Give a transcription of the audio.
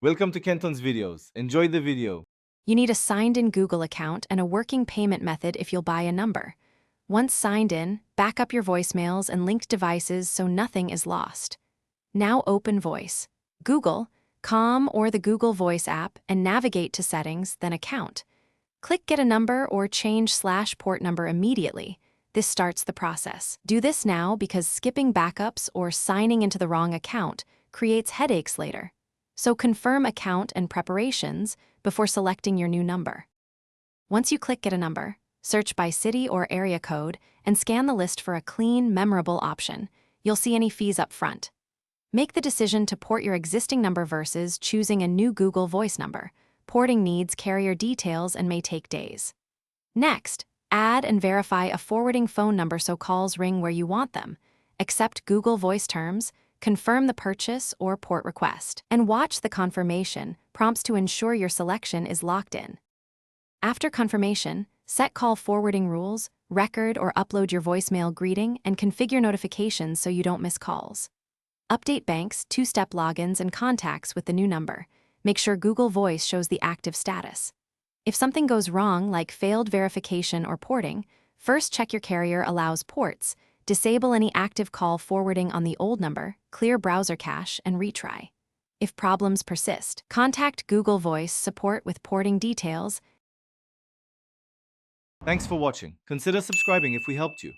Welcome to Kenton's videos. Enjoy the video. You need a signed-in Google account and a working payment method if you'll buy a number. Once signed in, back up your voicemails and linked devices so nothing is lost. Now open Voice, Google, Com or the Google Voice app and navigate to Settings, then Account. Click Get a Number or Change/Port Number immediately. This starts the process. Do this now because skipping backups or signing into the wrong account creates headaches later. So confirm account and preparations before selecting your new number. Once you click Get a Number, search by city or area code and scan the list for a clean, memorable option. You'll see any fees up front. Make the decision to port your existing number versus choosing a new Google Voice number. Porting needs carrier details and may take days. Next, add and verify a forwarding phone number so calls ring where you want them. Accept Google Voice terms, confirm the purchase or port request, and watch the confirmation prompts to ensure your selection is locked in. After confirmation, set call forwarding rules, record or upload your voicemail greeting, and configure notifications so you don't miss calls. Update banks, two-step logins, and contacts with the new number. Make sure Google Voice shows the active status. If something goes wrong, like failed verification or porting, first check your carrier allows ports, disable any active call forwarding on the old number, clear browser cache, and retry. If problems persist, contact Google Voice support with porting details. Thanks for watching. Consider subscribing if we helped you.